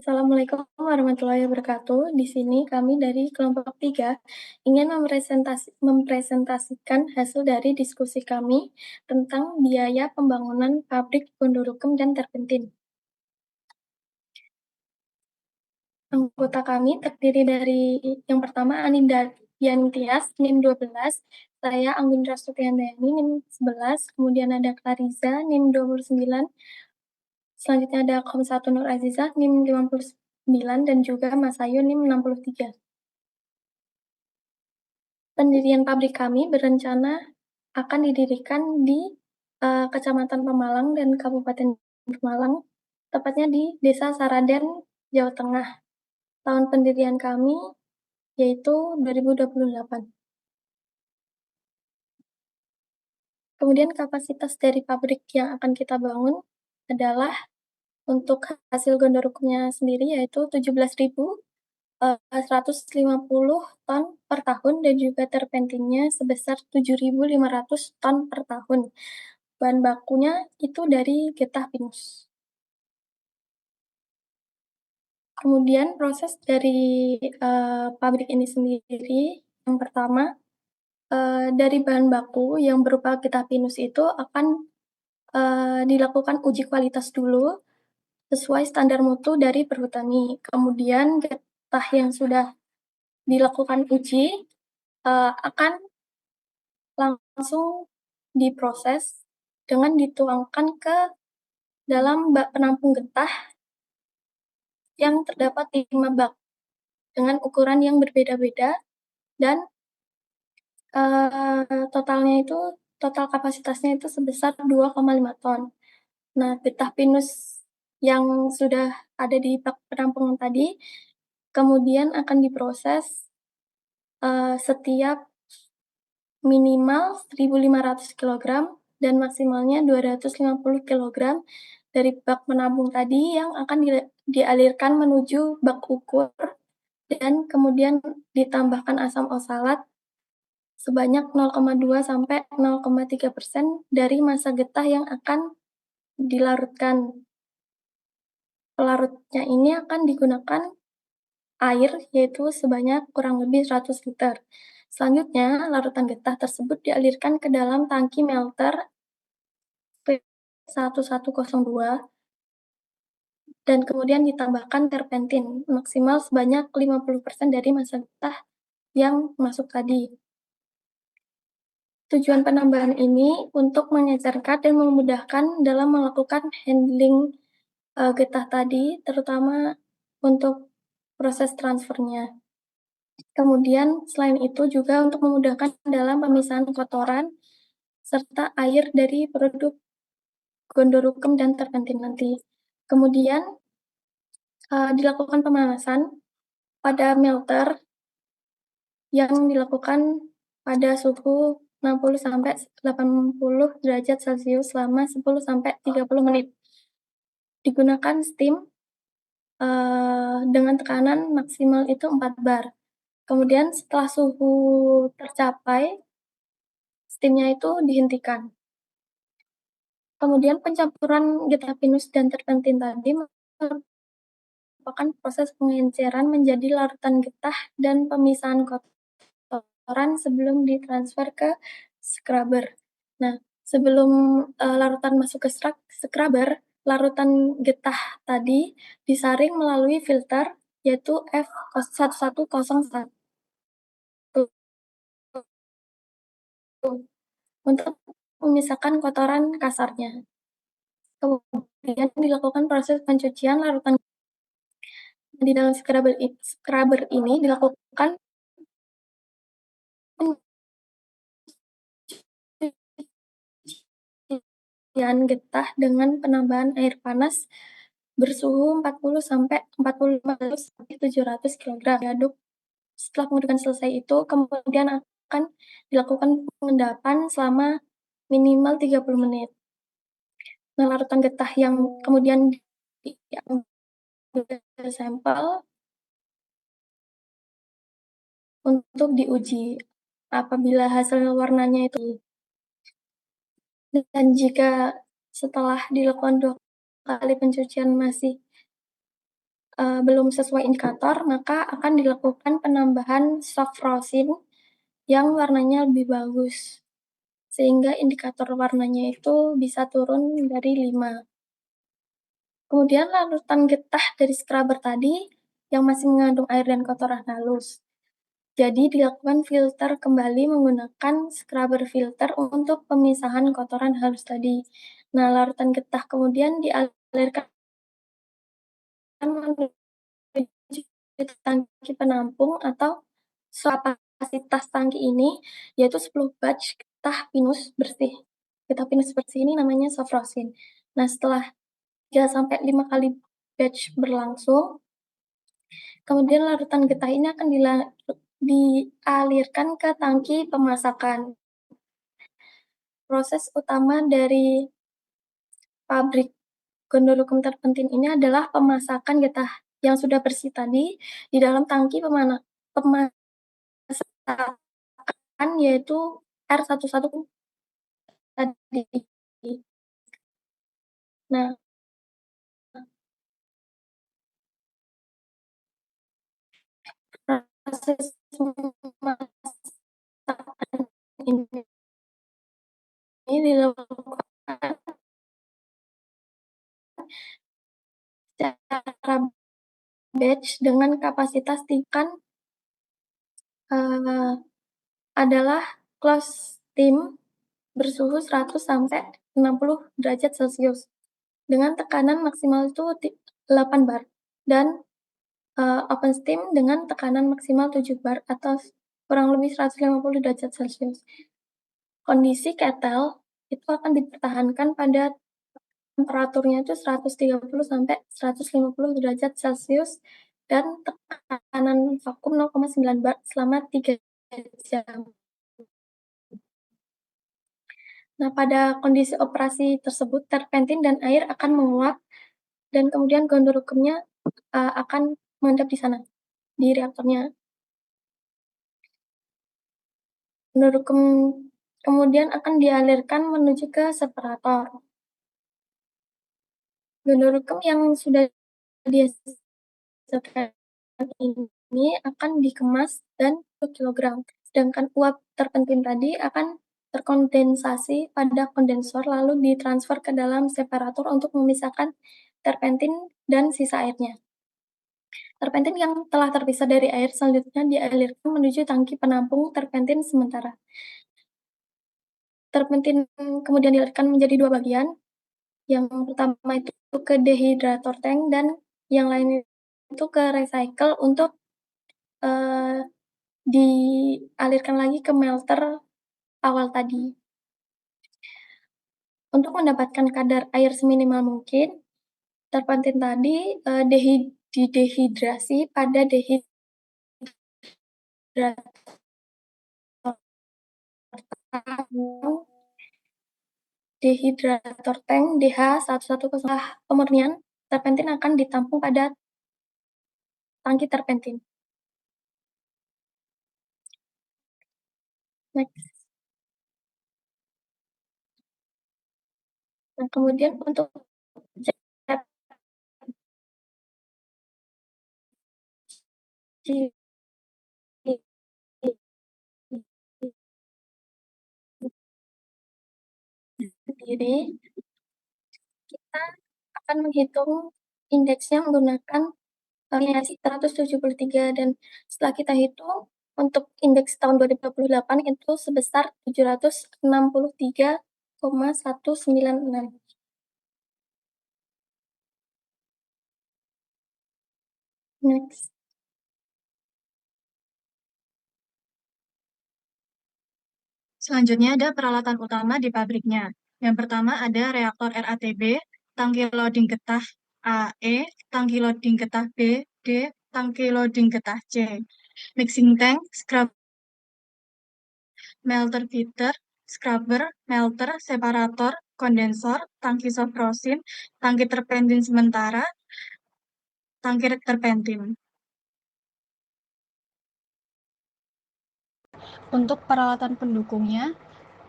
Assalamualaikum warahmatullahi wabarakatuh. Di sini kami dari kelompok 3 ingin mempresentasikan hasil dari diskusi kami tentang biaya pembangunan pabrik Gondorukem dan Terpentin. Anggota kami terdiri dari yang pertama Aninda Diantias, NIM 12, saya Anggundra Supriandayani, NIM 11, kemudian ada Clariza, NIM 29, selanjutnya ada Kom1 Nur Azizah, NIM 59, dan juga Mas Ayu, NIM 63. Pendirian pabrik kami berencana akan didirikan di Kecamatan Pemalang dan Kabupaten Pemalang, tepatnya di Desa Saraden, Jawa Tengah. Tahun pendirian kami yaitu 2028. Kemudian kapasitas dari pabrik yang akan kita bangun adalah untuk hasil gondorukumnya sendiri yaitu 17.150 ton per tahun dan juga terpentingnya sebesar 7.500 ton per tahun. Bahan bakunya itu dari getah pinus. Kemudian proses dari pabrik ini sendiri, yang pertama dari bahan baku yang berupa getah pinus itu akan dilakukan uji kualitas dulu sesuai standar mutu dari perhutani. Kemudian getah yang sudah dilakukan uji akan langsung diproses dengan dituangkan ke dalam bak penampung getah yang terdapat 5 bak dengan ukuran yang berbeda-beda dan total kapasitasnya itu sebesar 2,5 ton. Nah, getah pinus yang sudah ada di bak penampungan tadi kemudian akan diproses setiap minimal 1.500 kg dan maksimalnya 250 kg dari bak penampung tadi yang akan dialirkan menuju bak ukur dan kemudian ditambahkan asam oksalat sebanyak 0,2 sampai 0,3% dari massa getah yang akan dilarutkan. Pelarutnya ini akan digunakan air yaitu sebanyak kurang lebih 100 liter. Selanjutnya, larutan getah tersebut dialirkan ke dalam tangki melter P1102 dan kemudian ditambahkan terpentin maksimal sebanyak 50% dari massa getah yang masuk tadi. Tujuan penambahan ini untuk mengecerkan dan memudahkan dalam melakukan handling getah tadi, terutama untuk proses transfernya. Kemudian selain itu juga untuk memudahkan dalam pemisahan kotoran serta air dari produk Gondorukem dan Terpentin nanti. Kemudian dilakukan pemanasan pada melter yang dilakukan pada suhu 60 sampai 80 derajat Celcius selama 10 sampai 30 menit. Digunakan steam dengan tekanan maksimal itu 4 bar. Kemudian setelah suhu tercapai, steamnya itu dihentikan. Kemudian pencampuran getah pinus dan terpentin tadi merupakan proses pengenceran menjadi larutan getah dan pemisahan kotoran sebelum ditransfer ke scrubber. Nah, sebelum larutan masuk ke scrubber, larutan getah tadi disaring melalui filter yaitu F1101 untuk memisahkan kotoran kasarnya. Kemudian dilakukan proses pencucian larutan di dalam scrubber ini dilakukan pencucian getah dengan penambahan air panas bersuhu 40 sampai 45 sampai 700 kg. Diaduk. Setelah pengedukan selesai itu, kemudian akan dilakukan pengendapan selama minimal 30 menit. Nah, larutan getah yang kemudian diambil sampel untuk diuji. Apabila hasil warnanya itu dan jika setelah dilakukan 2 kali pencucian masih belum sesuai indikator, maka akan dilakukan penambahan sofrosin yang warnanya lebih bagus, sehingga indikator warnanya itu bisa turun dari 5. Kemudian larutan getah dari scrubber tadi yang masih mengandung air dan kotoran halus. Jadi dilakukan filter kembali menggunakan scrubber filter untuk pemisahan kotoran halus tadi. Nah, larutan getah kemudian dialirkan menuju tangki penampung atau kapasitas tangki ini yaitu 10 batch getah pinus bersih. Getah pinus bersih ini namanya sofrosin. Nah, setelah 3 sampai 5 kali batch berlangsung, kemudian larutan getah ini akan dialirkan ke tangki pemasakan. Proses utama dari pabrik Gondorukum terpentin ini adalah pemasakan getah yang sudah bersih tadi di dalam tangki pemasakan yaitu R11 tadi. Nah, proses pemasakan ini dilakukan secara batch dengan kapasitas tingkat adalah close steam bersuhu 100 sampai 60 derajat Celcius dengan tekanan maksimal itu 8 bar dan open steam dengan tekanan maksimal 7 bar atau kurang lebih 150 derajat Celcius. Kondisi ketel itu akan dipertahankan pada temperaturnya itu 130 sampai 150 derajat Celcius dan tekanan vakum 0,9 bar selama 3 jam. Nah, pada kondisi operasi tersebut, terpentin dan air akan menguap dan kemudian gondorukumnya akan mengendap di sana, di reaktornya. Gondorukum kemudian akan dialirkan menuju ke separator. Gondorukum yang sudah dihasilkan ini akan dikemas dan 1 kg. Sedangkan uap terpentin tadi akan terkondensasi pada kondensor lalu ditransfer ke dalam separator untuk memisahkan terpentin dan sisa airnya. Terpentin yang telah terpisah dari air selanjutnya dialirkan menuju tangki penampung terpentin sementara. Terpentin kemudian dialirkan menjadi 2 bagian. Yang pertama itu ke dehydrator tank dan yang lain itu ke recycle untuk dialirkan lagi ke melter awal tadi. Untuk mendapatkan kadar air seminimal mungkin, terpentin tadi didehidrasi pada dehydrator tank DH110. Pemurnian terpentin akan ditampung pada tangki terpentin. Next. Nah, kemudian untuk sendiri, kita akan menghitung indeksnya menggunakan variasi 173 dan setelah kita hitung untuk indeks tahun 2028 itu sebesar 763,196. Next. Selanjutnya ada peralatan utama di pabriknya. Yang pertama ada reaktor RATB, tangki loading getah AE, tangki loading getah B, D, tangki loading getah C, mixing tank, scrubber, melter feeder, scrubber, melter, separator, kondensor, tangki sofrosin, tangki terpentin sementara, tangki terpentin. Untuk peralatan pendukungnya,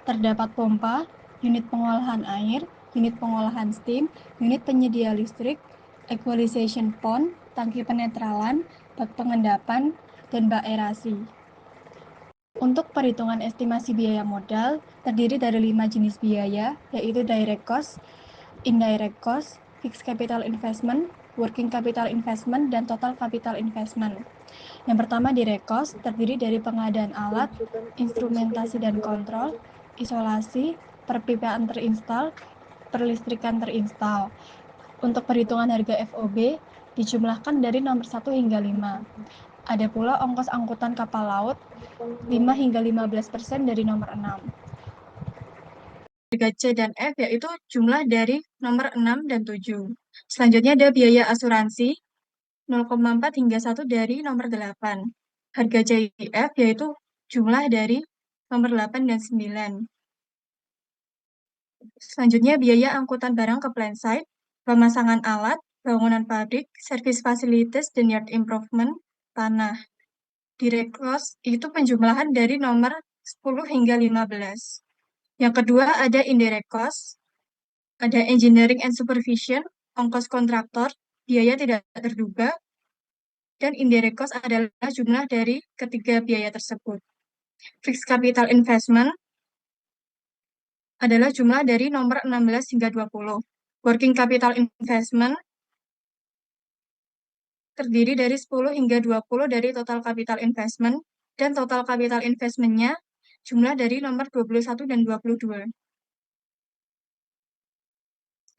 terdapat pompa, unit pengolahan air, unit pengolahan steam, unit penyedia listrik, equalization pond, tangki penetralan, bak pengendapan, dan bak aerasi. Untuk perhitungan estimasi biaya modal, terdiri dari 5 jenis biaya, yaitu direct cost, indirect cost, fixed capital investment, working capital investment, dan total capital investment. Yang pertama, direct cost, terdiri dari pengadaan alat, instrumentasi dan kontrol, isolasi, perpipaan terinstall, perlistrikan terinstall. Untuk perhitungan harga FOB, dijumlahkan dari nomor 1 hingga 5. Ada pula ongkos angkutan kapal laut 5 hingga 15% dari nomor 6. Harga C dan F yaitu jumlah dari nomor 6 dan 7. Selanjutnya ada biaya asuransi 0,4 hingga 1 dari nomor 8. Harga CIF yaitu jumlah dari nomor 8 dan 9. Selanjutnya biaya angkutan barang ke plant site, pemasangan alat, bangunan pabrik, service facilities, dan yard improvement, tanah. Direct cost itu penjumlahan dari nomor 10 hingga 15. Yang kedua ada indirect cost, ada engineering and supervision, ongkos kontraktor, biaya tidak terduga, dan indirect cost adalah jumlah dari ketiga biaya tersebut. Fixed capital investment adalah jumlah dari nomor 16 hingga 20. Working capital investment terdiri dari 10 hingga 20 dari total capital investment, dan total capital investment-nya jumlah dari nomor 21 dan 22.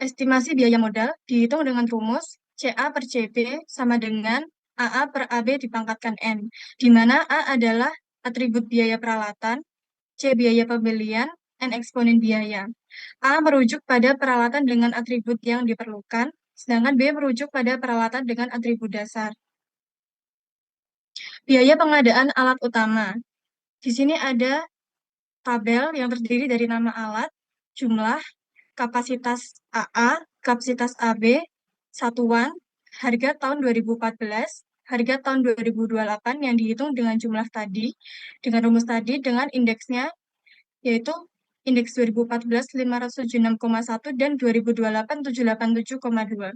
Estimasi biaya modal dihitung dengan rumus CA per CB sama dengan AA per AB dipangkatkan N, di mana A adalah atribut biaya peralatan, C biaya pembelian, N eksponen biaya. A merujuk pada peralatan dengan atribut yang diperlukan, sedangkan B merujuk pada peralatan dengan atribut dasar. Biaya pengadaan alat utama. Di sini ada tabel yang terdiri dari nama alat, jumlah, kapasitas AA, kapasitas AB, satuan, harga tahun 2014, harga tahun 2028 yang dihitung dengan jumlah tadi, dengan rumus tadi, dengan indeksnya, yaitu indeks 2014 576,1 dan 2028 787,2.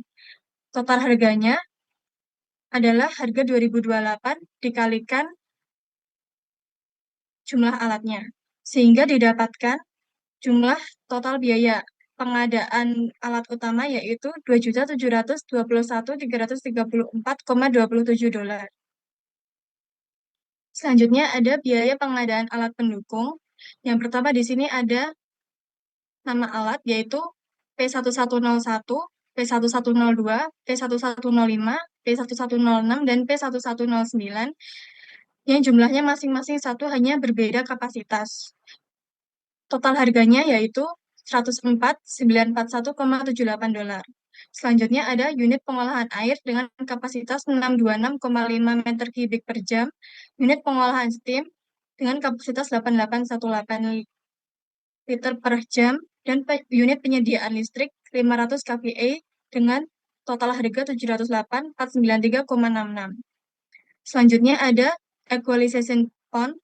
Total harganya adalah harga 2028 dikalikan jumlah alatnya, sehingga didapatkan jumlah total biaya pengadaan alat utama yaitu $2.721.334,27. Selanjutnya ada biaya pengadaan alat pendukung. Yang pertama di sini ada nama alat yaitu P1101, P1102, P1105, P1106, dan P1109 yang jumlahnya masing-masing satu hanya berbeda kapasitas. Total harganya yaitu $104.941,78. Selanjutnya ada unit pengolahan air dengan kapasitas 626,5 meter kubik per jam, unit pengolahan steam dengan kapasitas 8818 liter per jam, dan unit penyediaan listrik 500 kVA dengan total harga 708.493,66. Selanjutnya ada equalization pond,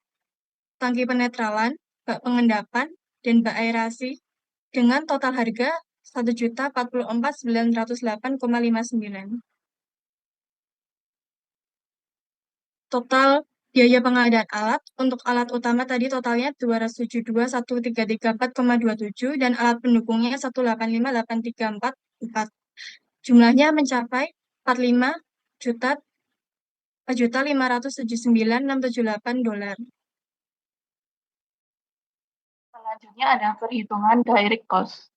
tangki penetralan, bak pengendapan, dan bak aerasi dengan total harga 1.044.908,59. Total biaya pengadaan alat untuk alat utama tadi totalnya 272.133.4,27 dan alat pendukungnya 185.834,4. Jumlahnya mencapai 45 juta 4.579.678 dolar. Selanjutnya ada perhitungan direct cost.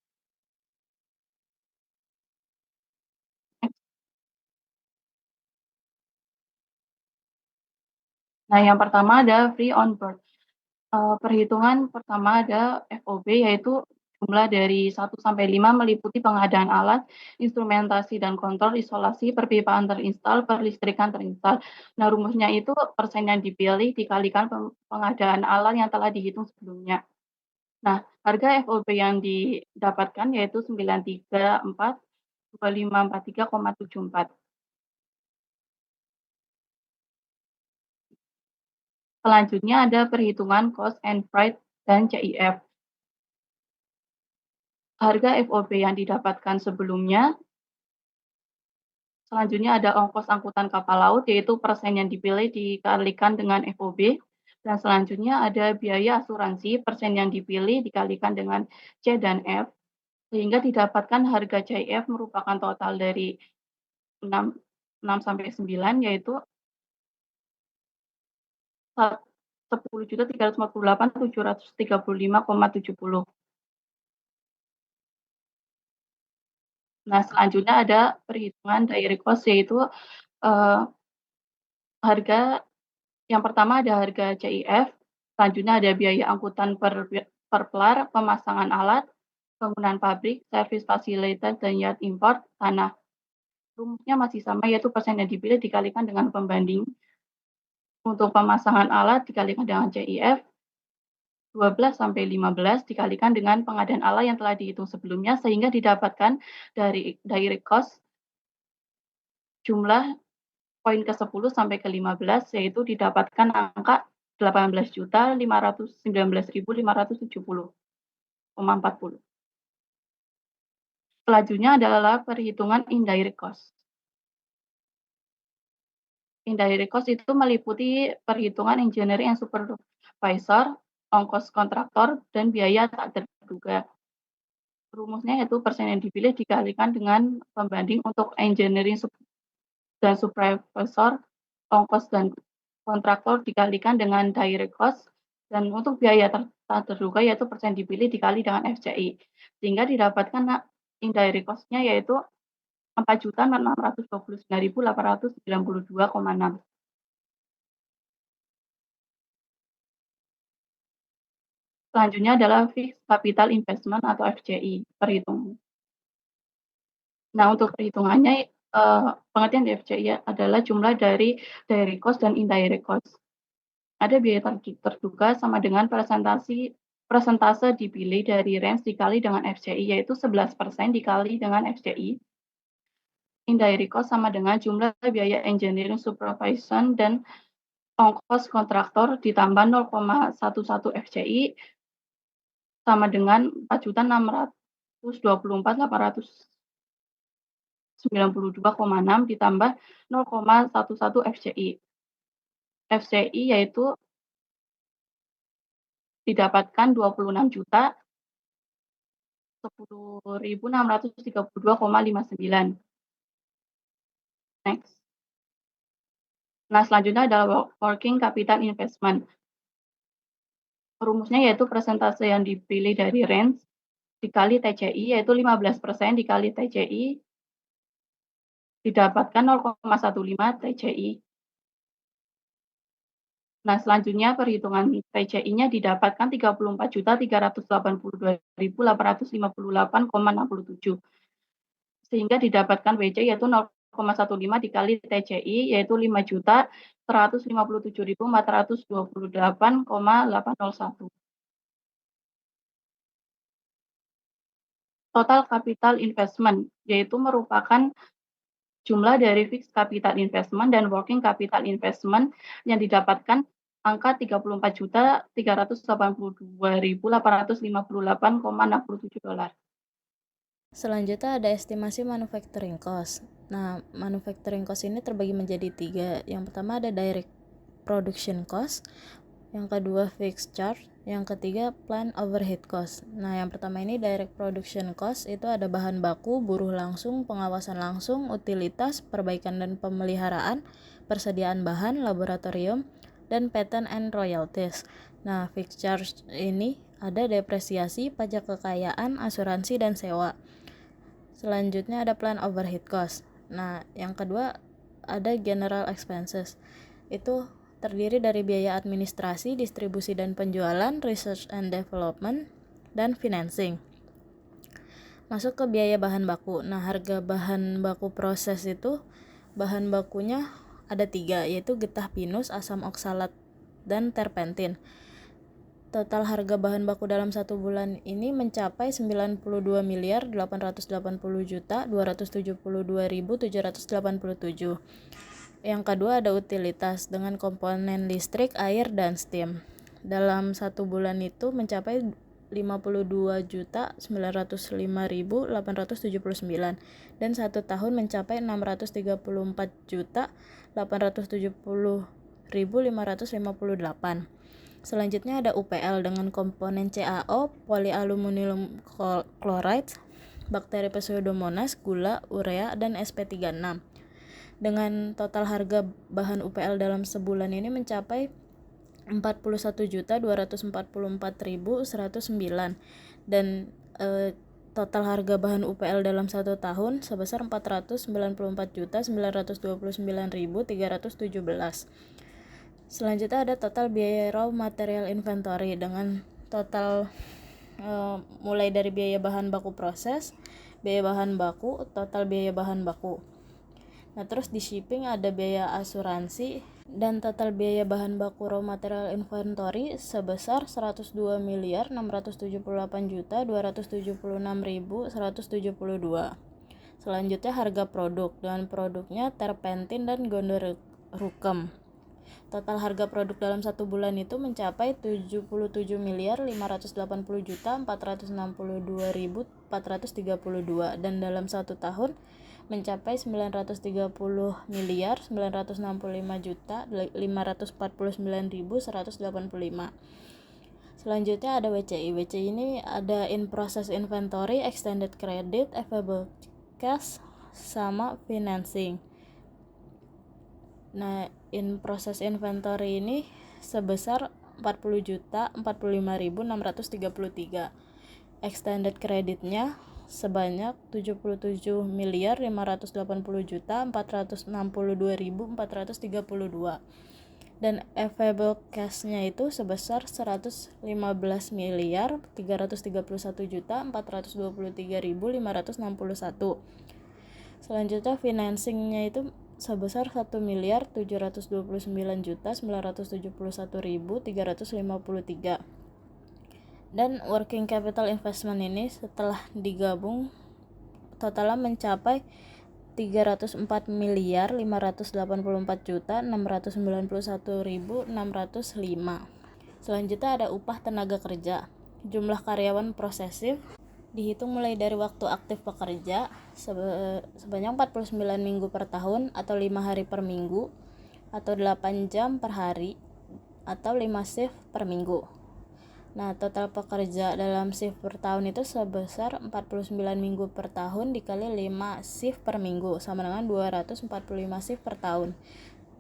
Nah, yang pertama ada free on board. Perhitungan pertama ada FOB, yaitu jumlah dari 1 sampai 5 meliputi pengadaan alat, instrumentasi dan kontrol, isolasi, perpipaan terinstall, perlistrikan terinstall. Nah, rumusnya itu persen yang dipilih dikalikan pengadaan alat yang telah dihitung sebelumnya. Nah, harga FOB yang didapatkan yaitu 934.2543,74. Selanjutnya ada perhitungan cost and freight dan CIF. Harga FOB yang didapatkan sebelumnya Selanjutnya ada ongkos angkutan kapal laut, yaitu persen yang dipilih dikalikan dengan FOB. Dan selanjutnya ada biaya asuransi, persen yang dipilih dikalikan dengan C dan F, sehingga didapatkan harga CIF merupakan total dari 6 sampai 9, yaitu 10.348.735,70. Nah, selanjutnya ada perhitungan direct cost, yaitu harga yang pertama ada harga CIF, selanjutnya ada biaya angkutan per pelar, pemasangan alat, bangunan pabrik, servis fasilitas, dan yard import tanah. Rumusnya masih sama, yaitu persen yang dipilih dikalikan dengan pembanding. Untuk pemasangan alat dikalikan dengan CIF, 12 sampai 15 dikalikan dengan pengadaan alat yang telah dihitung sebelumnya, sehingga didapatkan dari direct cost jumlah poin ke-10 sampai ke-15, yaitu didapatkan angka 18.519.570,40. Selanjutnya adalah perhitungan indirect cost. Indirect cost itu meliputi perhitungan engineering and supervisor, ongkos kontraktor, dan biaya tak terduga. Rumusnya yaitu persen yang dipilih dikalikan dengan pembanding untuk engineering dan supervisor, ongkos dan kontraktor dikalikan dengan direct cost, dan untuk biaya tak terduga yaitu persen dipilih dikali dengan FCI, sehingga didapatkan indirect cost-nya yaitu 4.629.892,6. Selanjutnya adalah fixed capital investment atau FCI, perhitungan. Nah, untuk perhitungannya, pengertian di FCI adalah jumlah dari direct cost dan indirect cost. Ada biaya terduga sama dengan persentase dipilih dari range dikali dengan FCI, yaitu 11% dikali dengan FCI. Indirect cost sama dengan jumlah biaya engineering supervision dan ongkos kontraktor ditambah 0,11 FCI sama dengan 4.624.892,6 ditambah 0,11 FCI. FCI yaitu didapatkan 26.10.632,59. Next. Nah, selanjutnya adalah working capital investment. Rumusnya yaitu persentase yang dipilih dari range dikali TCI, yaitu 15% dikali TCI didapatkan 0,15 TCI. Nah, selanjutnya perhitungan TCI-nya didapatkan 34.382.858,67. Sehingga didapatkan WC yaitu 0,15 dikali TCI, yaitu 5.157.428,801. Total capital investment, yaitu merupakan jumlah dari fixed capital investment dan working capital investment yang didapatkan angka 34.382.858,67 dolar. Selanjutnya ada estimasi manufacturing cost. Nah, manufacturing cost ini terbagi menjadi 3. Yang pertama ada direct production cost, yang kedua fixed charge, yang ketiga plant overhead cost. Nah, yang pertama ini direct production cost, itu ada bahan baku, buruh langsung, pengawasan langsung, utilitas, perbaikan dan pemeliharaan, persediaan bahan, laboratorium, dan patent and royalties. Nah, fixed charge ini ada depresiasi, pajak kekayaan, asuransi, dan sewa. Selanjutnya ada plant overhead cost. Nah, yang kedua ada general expenses. Itu terdiri dari biaya administrasi, distribusi dan penjualan, research and development, dan financing. Masuk ke biaya bahan baku. Nah, harga bahan baku proses itu bahan bakunya ada 3, yaitu getah pinus, asam oksalat, dan terpentin. Total harga bahan baku dalam 1 bulan ini mencapai 92.880.272.787. Yang kedua ada utilitas dengan komponen listrik, air, dan steam. Dalam 1 bulan itu mencapai 52.905.879 dan 1 tahun mencapai 634.470.558. Selanjutnya ada UPL dengan komponen CaO, polyaluminium chloride, bakteri Pseudomonas, gula, urea, dan sp36. Dengan total harga bahan UPL dalam sebulan ini mencapai 41.244.109 dan total harga bahan UPL dalam 1 tahun sebesar 494.929.317. Selanjutnya ada total biaya raw material inventory dengan total mulai dari biaya bahan baku proses, biaya bahan baku, total biaya bahan baku. Nah, terus di shipping ada biaya asuransi dan total biaya bahan baku raw material inventory sebesar 102.678.276.172. Selanjutnya harga produk, dengan produknya terpentin dan gondorucum. Total harga produk dalam 1 bulan itu mencapai 77.480.462.432 dan dalam 1 tahun mencapai 930.965.549.185. Selanjutnya ada WCI. WCI ini ada in process inventory, extended credit, available cash, sama financing. Nah, in process inventory ini sebesar 40.045.633. Extended creditnya sebanyak 77.580.462.432 dan available cash-nya itu sebesar 115.331.423.561. Selanjutnya financingnya itu sebesar 1.079.971.353 dan working capital investment ini setelah digabung totalnya mencapai 304.584.691.605. Selanjutnya ada upah tenaga kerja. Jumlah karyawan posesif dihitung mulai dari waktu aktif pekerja sebanyak 49 minggu per tahun atau 5 hari per minggu atau 8 jam per hari atau 5 shift per minggu. Nah, total pekerja dalam shift per tahun itu sebesar 49 minggu per tahun dikali 5 shift per minggu sama dengan 245 shift per tahun.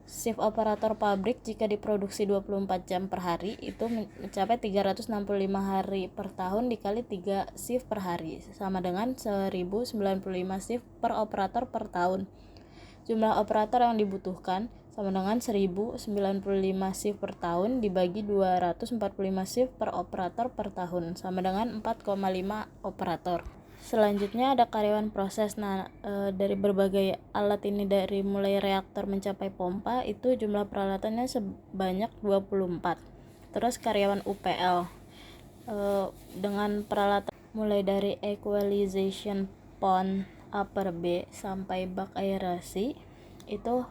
Shift operator pabrik jika diproduksi 24 jam per hari itu mencapai 365 hari per tahun dikali 3 shift per hari sama dengan 1095 shift per operator per tahun. Jumlah operator yang dibutuhkan sama dengan 1095 shift per tahun dibagi 245 shift per operator per tahun sama dengan 4,5 operator. Selanjutnya ada karyawan proses. Nah, dari berbagai alat ini dari mulai reaktor mencapai pompa itu jumlah peralatannya sebanyak 24. Terus karyawan UPL dengan peralatan mulai dari equalization pond upper B sampai bak aerasi itu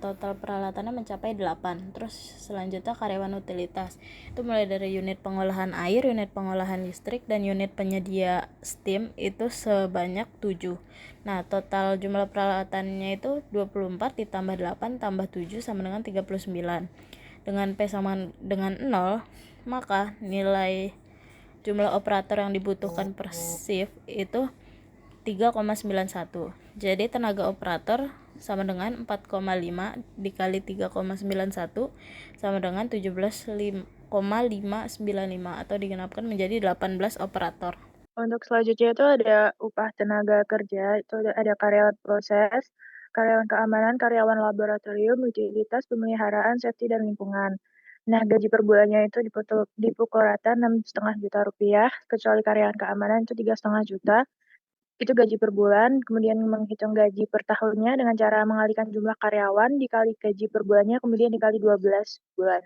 total peralatannya mencapai 8. Terus selanjutnya karyawan utilitas itu mulai dari unit pengolahan air, unit pengolahan listrik, dan unit penyedia steam itu sebanyak 7. Nah, total jumlah peralatannya itu 24 ditambah 8 tambah 7 sama dengan 39. Dengan P sama dengan 0, maka nilai jumlah operator yang dibutuhkan per shift itu 3,91. Jadi tenaga operator sama dengan 4,5 dikali 3,91 sama dengan 17,595 atau digenapkan menjadi 18 operator. Untuk selanjutnya itu ada upah tenaga kerja, itu ada karyawan proses, karyawan keamanan, karyawan laboratorium, utilitas, pemeliharaan, safety, dan lingkungan. Nah, gaji per bulannya itu dipukul rata 6,5 juta rupiah, kecuali karyawan keamanan itu 3,5 juta. Itu gaji per bulan, kemudian menghitung gaji per tahunnya dengan cara mengalihkan jumlah karyawan dikali gaji per bulannya, kemudian dikali 12 bulan.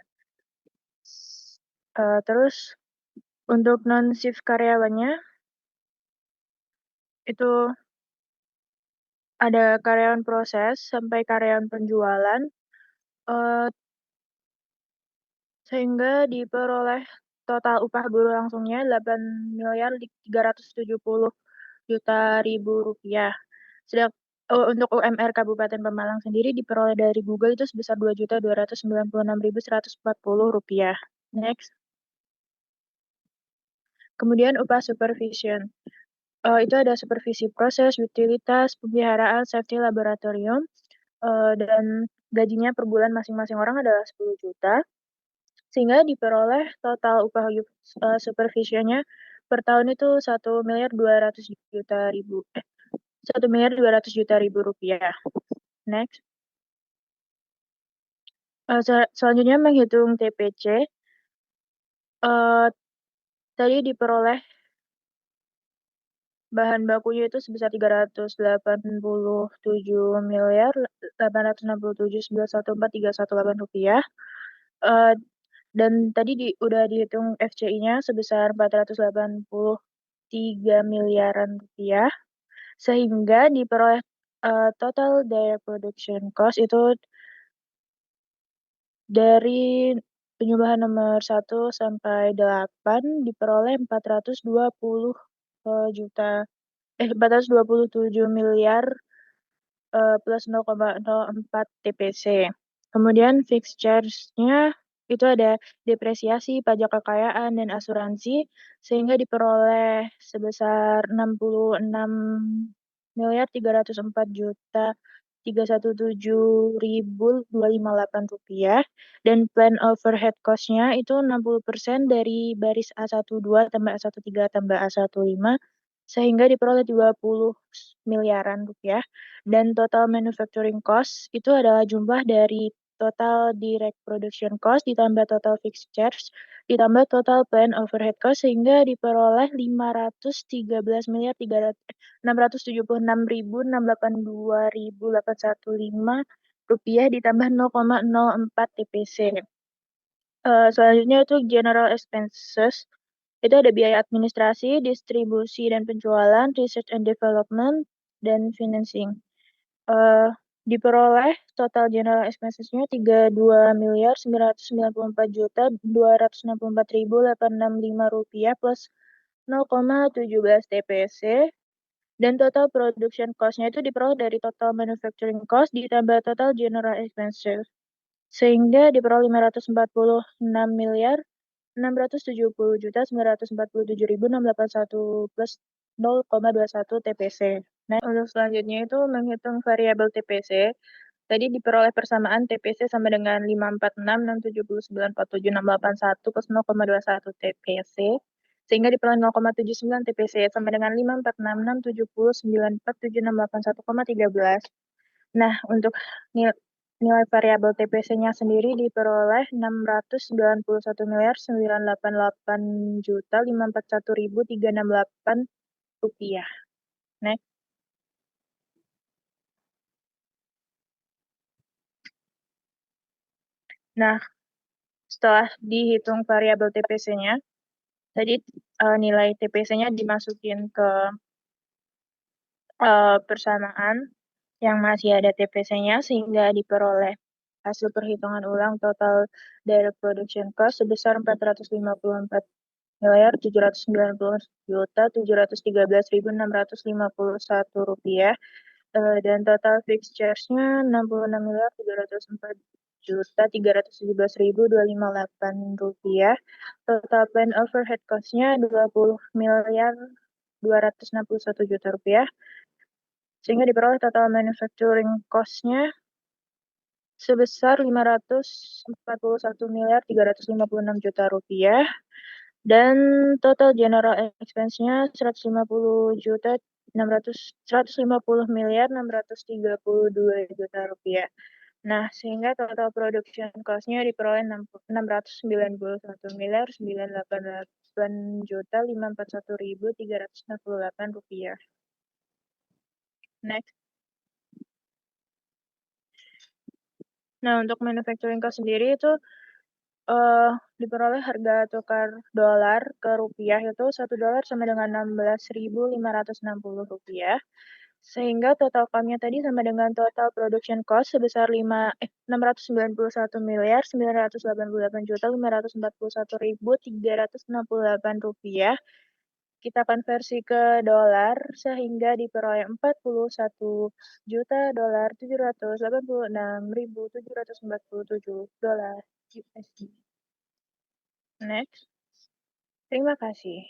Terus untuk non-shift karyawannya, itu ada karyawan proses sampai karyawan penjualan, sehingga diperoleh total upah buruh langsungnya 8.370.000.000 rupiah. Untuk UMR Kabupaten Pemalang sendiri diperoleh dari Google itu sebesar 2.296.140 rupiah. Next. Kemudian upah supervision. Itu ada supervisi proses, utilitas, pemeliharaan, safety laboratorium, dan gajinya per bulan masing-masing orang adalah 10 juta. Sehingga diperoleh total upah supervisionnya per tahun itu 1.200.000.000 rupiah. Next. Selanjutnya menghitung TPC. Tadi diperoleh bahan bakunya itu sebesar 387.867.914.318 rupiah. Dan tadi udah dihitung FCI-nya sebesar 483 miliaran rupiah. Sehingga diperoleh total direct production cost itu dari penyuluhan nomor 1 sampai 8 diperoleh 427 miliar plus 0,04 TPC. Kemudian fixed charge-nya itu ada depresiasi, pajak kekayaan, dan asuransi, sehingga diperoleh sebesar 66.304.317.258 rupiah, dan plan overhead cost-nya itu 60% dari baris A12 tambah A13 tambah A15, sehingga diperoleh 20 miliaran rupiah, dan total manufacturing cost itu adalah jumlah dari total direct production cost ditambah total fixed charge ditambah total plan overhead cost, sehingga diperoleh 576.676.682.815 rupiah ditambah 0,04 TPC. Selanjutnya itu general expenses. Itu ada biaya administrasi, distribusi dan penjualan, research and development, dan financing. Diperoleh total general expenses-nya 32.994.264.865 rupiah plus 0,17 TPC. Dan total production cost-nya itu diperoleh dari total manufacturing cost ditambah total general expenses. Sehingga diperoleh 540.670.947.681 plus 0,21 TPC. Nah, untuk selanjutnya itu menghitung variabel TPC. Tadi diperoleh persamaan TPC sama dengan 546.679.47.681 plus 0,21 TPC. Sehingga diperoleh 0,79 TPC sama dengan 546.799.47.681,13. Nah, untuk nilai variabel TPC-nya sendiri diperoleh 691.988.541.368 rupiah. Next. Nah, setelah dihitung variabel TPC-nya, tadi nilai TPC-nya dimasukin ke persamaan yang masih ada TPC-nya, sehingga diperoleh hasil perhitungan ulang total direct production cost sebesar 454.790.713.651 rupiah, dan total fixed charge-nya 66.304.317.258 rupiah. Total plan overhead cost-nya 20.261 juta rupiah, sehingga diperoleh total manufacturing cost-nya sebesar 541.356 juta rupiah, dan total general expense-nya 150.632 juta rupiah. Nah, sehingga total production cost-nya diperoleh 691.988.541.368 rupiah. Next. Nah, untuk manufacturing cost sendiri itu diperoleh harga tukar dolar ke rupiah itu $1 sama dengan 16.560 rupiah, Sehingga total come-nya tadi sama dengan total production cost sebesar 691.588.541.368 rupiah. Kita konversi ke dolar sehingga diperoleh $41.786.747 USD. Next. Terima kasih.